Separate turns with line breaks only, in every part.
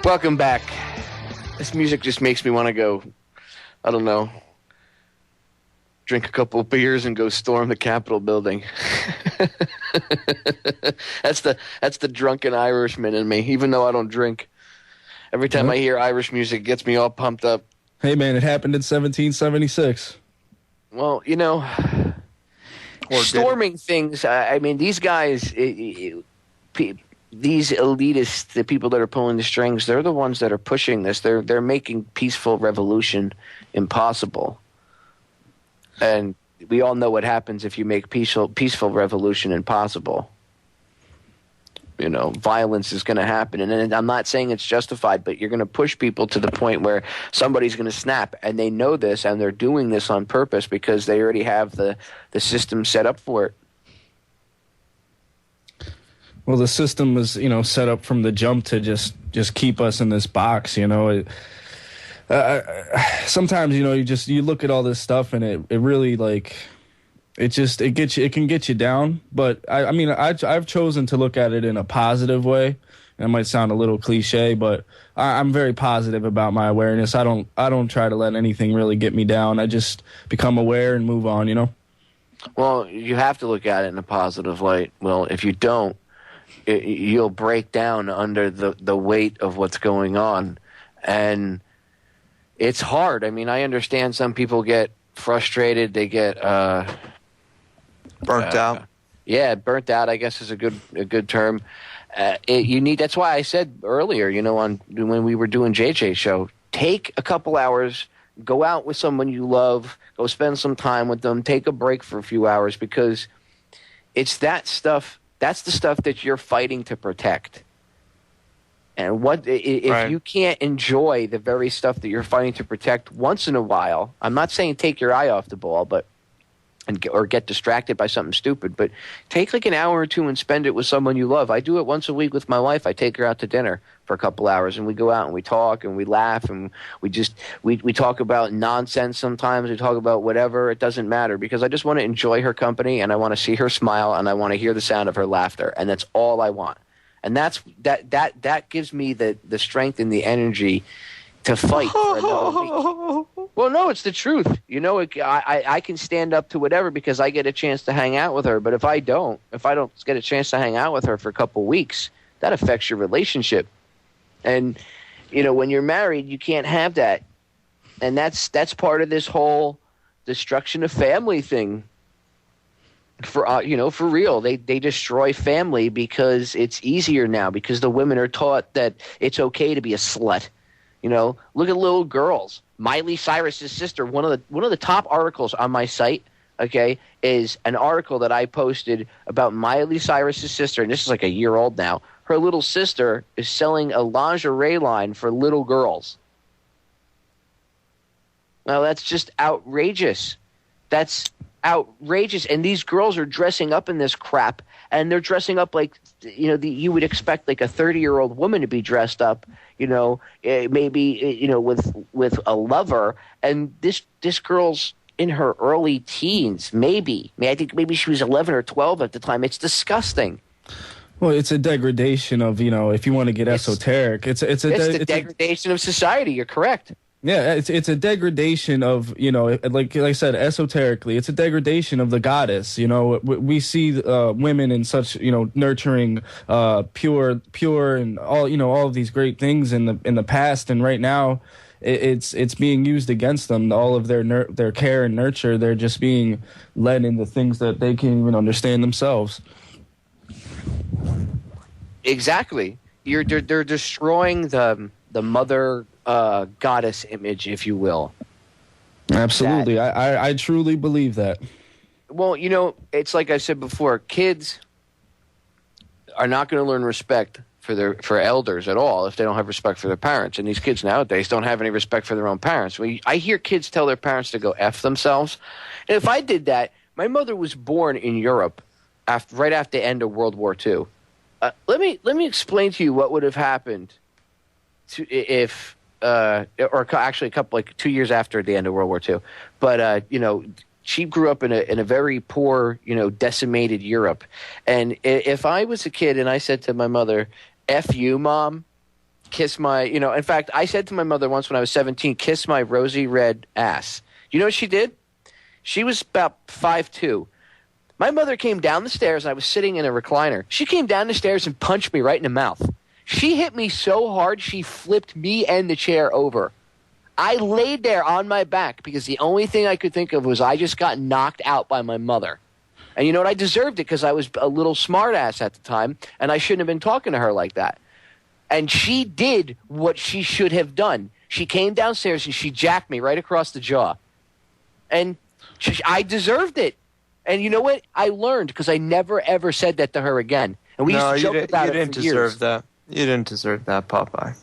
Welcome back. This music just makes me want to go, I don't know, drink a couple of beers and go storm the Capitol building. That's the drunken Irishman in me, even though I don't drink. Every time I hear Irish music, it gets me all pumped up.
Hey, man, it happened in 1776.
Well, you know, storming things, I mean, these guys, these elitists, the people that are pulling the strings, they're the ones that are pushing this. They're making peaceful revolution impossible. And we all know what happens if you make peaceful revolution impossible. You know, violence is going to happen. And I'm not saying it's justified, but you're going to push people to the point where somebody's going to snap. And they know this, and they're doing this on purpose because they already have the system set up for it.
Well, the system was, set up from the jump to just keep us in this box, sometimes, you look at all this stuff and it really, like, it can get you down. But I've chosen to look at it in a positive way. And it might sound a little cliche, but I'm very positive about my awareness. I don't try to let anything really get me down. I just become aware and move on,
Well, you have to look at it in a positive light. Well, if you don't, you'll break down under the weight of what's going on. And it's hard. I mean, I understand some people get frustrated. They get
burnt out.
Yeah, burnt out, I guess, is a good term. That's why I said earlier, when we were doing JJ's show, take a couple hours, go out with someone you love, go spend some time with them, take a break for a few hours, because it's that stuff. That's the stuff that you're fighting to protect. And if you can't enjoy the very stuff that you're fighting to protect once in a while, I'm not saying take your eye off the ball, or get distracted by something stupid, but take like an hour or two and spend it with someone you love. I do it once a week with my wife. I take her out to dinner for a couple hours, and we go out and we talk and we laugh, and we talk about nonsense sometimes. We talk about whatever. It doesn't matter, because I just want to enjoy her company, and I want to see her smile, and I want to hear the sound of her laughter, and that's all I want. And that gives me the strength and the energy to fight for another week. Well, no, it's the truth. I can stand up to whatever because I get a chance to hang out with her. But if I don't get a chance to hang out with her for a couple weeks, that affects your relationship. And, when you're married, you can't have that. And that's part of this whole destruction of family thing. For real, they destroy family because it's easier now, because the women are taught that it's okay to be a slut. Look at little girls. Miley Cyrus's sister. One of the top articles on my site, okay, is an article that I posted about Miley Cyrus's sister, and this is like a year old now. Her little sister is selling a lingerie line for little girls. Now that's just outrageous. That's outrageous. And these girls are dressing up in this crap, and they're dressing up like, you would expect like a 30-year-old woman to be dressed up, maybe, with a lover. And this girl's in her early teens, maybe. I think maybe she was 11 or 12 at the time. It's disgusting.
Well, it's a degradation of, if you want to get esoteric, it's
the degradation of society. You're correct.
Yeah, it's a degradation of, like I said, esoterically, it's a degradation of the goddess. We see women in such, nurturing, pure, and all of these great things in the past, and right now, it's being used against them. All of their care and nurture, they're just being led into things that they can't even understand themselves. Exactly.
They're destroying the mother goddess image, if you will.
Absolutely. I truly believe that.
Well, it's like I said before, kids are not going to learn respect for elders at all if they don't have respect for their parents. And these kids nowadays don't have any respect for their own parents. I hear kids tell their parents to go F themselves. And if I did that, my mother was born in Europe right after the end of World War II. Let me explain to you what would have happened if actually a couple, like 2 years after the end of World War II. But, she grew up in a very poor, decimated Europe. And if I was a kid and I said to my mother, F you, Mom, kiss my, in fact, I said to my mother once when I was 17, kiss my rosy red ass. You know what she did? She was about 5'2". My mother came down the stairs, and I was sitting in a recliner. She came down the stairs and punched me right in the mouth. She hit me so hard, she flipped me and the chair over. I laid there on my back because the only thing I could think of was I just got knocked out by my mother. And you know what? I deserved it because I was a little smartass at the time, and I shouldn't have been talking to her like that. And she did what she should have done. She came downstairs and she jacked me right across the jaw. And I deserved it. And you know what? I learned because I never, ever said that to her again. And we used to joke about it for years.
You didn't deserve that. You didn't deserve that, Popeye.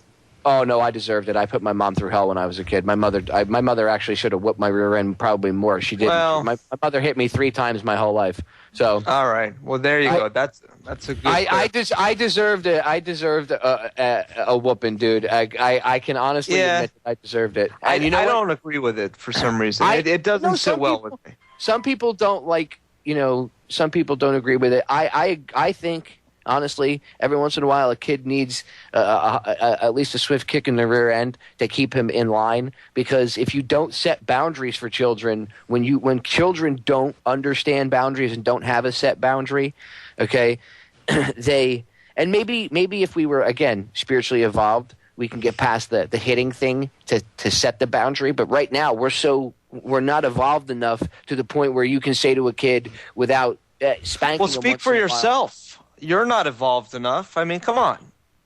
Oh, no, I deserved it. I put my mom through hell when I was a kid. My mother actually should have whooped my rear end probably more. She didn't.
Well,
my mother hit me 3 times my whole life. So
all right. Well, there you go. That's a good.
I deserved it. I deserved a whooping, dude. I can honestly admit that I deserved it. And
I don't agree with it for some reason. It doesn't sit well with me.
Some people don't like. Some people don't agree with it. I think. Honestly, every once in a while, a kid needs at least a swift kick in the rear end to keep him in line. Because if you don't set boundaries for children, when children don't understand boundaries and don't have a set boundary, okay, and maybe if we were again spiritually evolved, we can get past the hitting thing to set the boundary. But right now, we're not evolved enough to the point where you can say to a kid without spanking.
Well, speak for yourself. You're not evolved enough. I mean, come on.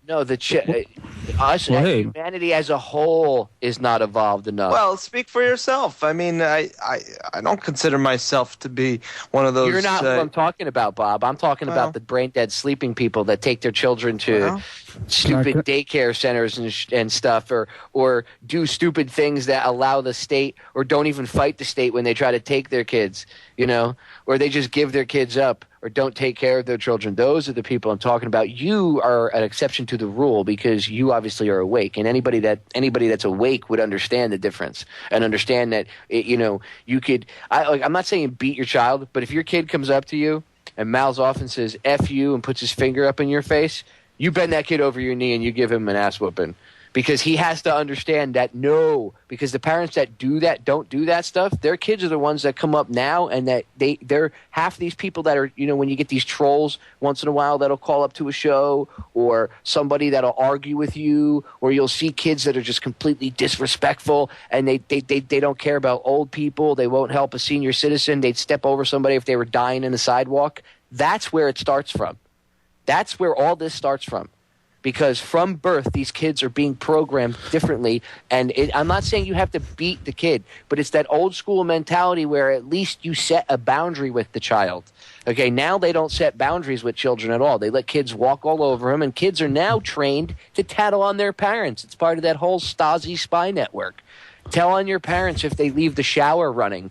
No, humanity as a whole is not evolved enough.
Well, speak for yourself. I mean, I don't consider myself to be one of those.
You're not what I'm talking about, Bob. I'm talking about the brain-dead sleeping people that take their children to stupid daycare centers and stuff, or do stupid things that allow the state, or don't even fight the state when they try to take their kids, or they just give their kids up, or don't take care of their children. Those are the people I'm talking about. You are an exception to the rule because you obviously are awake, and anybody that's awake would understand the difference and understand that you could. I'm not saying beat your child, but if your kid comes up to you and mouths off and says "F you" and puts his finger up in your face, you bend that kid over your knee and you give him an ass whooping. Because he has to understand that because the parents that don't do that stuff, their kids are the ones that come up now, and that they're half these people that are, when you get these trolls once in a while that'll call up to a show, or somebody that'll argue with you, or you'll see kids that are just completely disrespectful, and they don't care about old people, they won't help a senior citizen, they'd step over somebody if they were dying in the sidewalk. That's where it starts from. That's where all this starts from. Because from birth, these kids are being programmed differently. And I'm not saying you have to beat the kid, but it's that old school mentality where at least you set a boundary with the child. Okay, now they don't set boundaries with children at all. They let kids walk all over them, and kids are now trained to tattle on their parents. It's part of that whole Stasi spy network. Tell on your parents if they leave the shower running.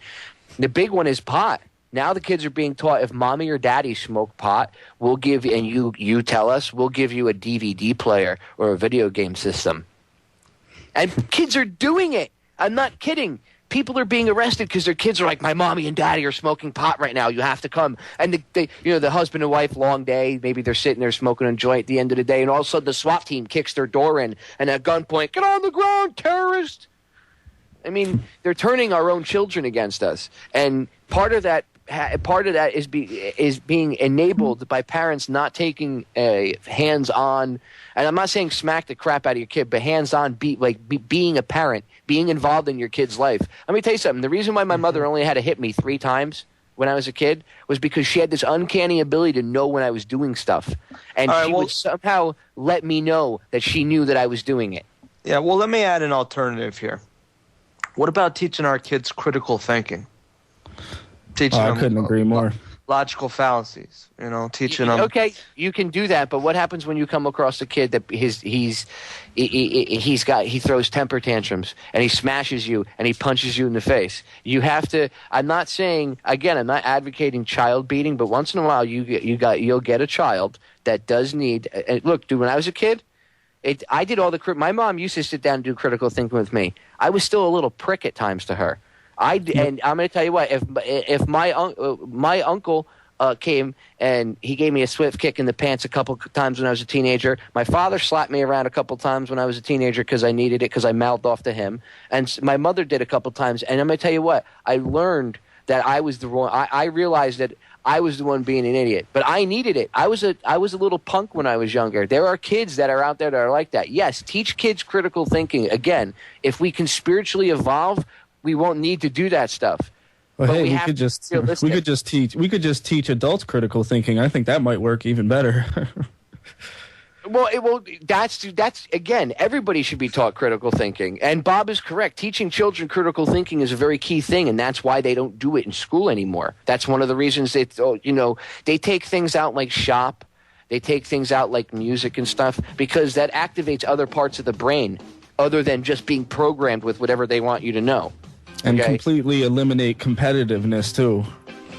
The big one is pot. Now the kids are being taught if mommy or daddy smoke pot, we'll give and you tell us, we'll give you a DVD player or a video game system. And kids are doing it. I'm not kidding. People are being arrested because their kids are like, my mommy and daddy are smoking pot right now. You have to come. And the husband and wife, long day, maybe they're sitting there smoking a joint at the end of the day, and all of a sudden the SWAT team kicks their door in, and at gunpoint, get on the ground, terrorist. I mean, they're turning our own children against us, and part of that is being enabled by parents not taking a hands-on, and I'm not saying smack the crap out of your kid, but hands-on, being a parent, being involved in your kid's life. Let me tell you something. The reason why my mother only had to hit me 3 times when I was a kid was because she had this uncanny ability to know when I was doing stuff, and she would somehow let me know that she knew that I was doing it.
Yeah, well, let me add an alternative here. What about teaching our kids critical thinking?
I couldn't agree more.
Logical fallacies, teaching them.
Okay, you can do that, but what happens when you come across a kid that he throws temper tantrums and he smashes you and he punches you in the face? You have to. I'm not advocating child beating, but once in a while you'll get a child that does need. Look, dude, when I was a kid, I did all the. My mom used to sit down and do critical thinking with me. I was still a little prick at times to her. And I'm going to tell you what. If my uncle came and he gave me a swift kick in the pants a couple times when I was a teenager. My father slapped me around a couple times when I was a teenager because I needed it, because I mouthed off to him. And my mother did a couple times. And I'm going to tell you what, I learned that I was the wrong. I realized that I was the one being an idiot, but I needed it. I was a little punk when I was younger. There are kids that are out there that are like that. Yes, teach kids critical thinking. Again, if we can spiritually evolve, we won't need to do that stuff.
Well,
But
hey,
we
we
have
could
to
just
be realistic.
we could just teach adults critical thinking. I think that might work even better.
Well, that's again, everybody should be taught critical thinking. And Bob is correct. Teaching children critical thinking is a very key thing, and that's why they don't do it in school anymore. That's one of the reasons they take things out like shop, they take things out like music and stuff, because that activates other parts of the brain other than just being programmed with whatever they want you to know.
And
Okay?
completely eliminate competitiveness too.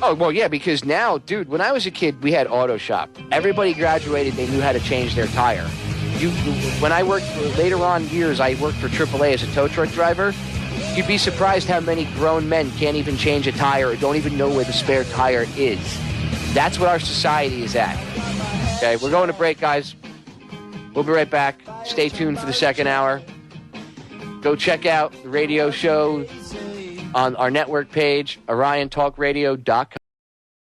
Oh, well, yeah, because now, dude, when I was a kid, we had auto shop. Everybody graduated, they knew how to change their tire. When I worked, later on years, I worked for AAA as a tow truck driver. You'd be surprised how many grown men can't even change a tire or don't even know where the spare tire is. That's what our society is at. Okay, we're going to break, guys. We'll be right back. Stay tuned for the second hour. Go check out the radio show on our network page, oriontalkradio.com.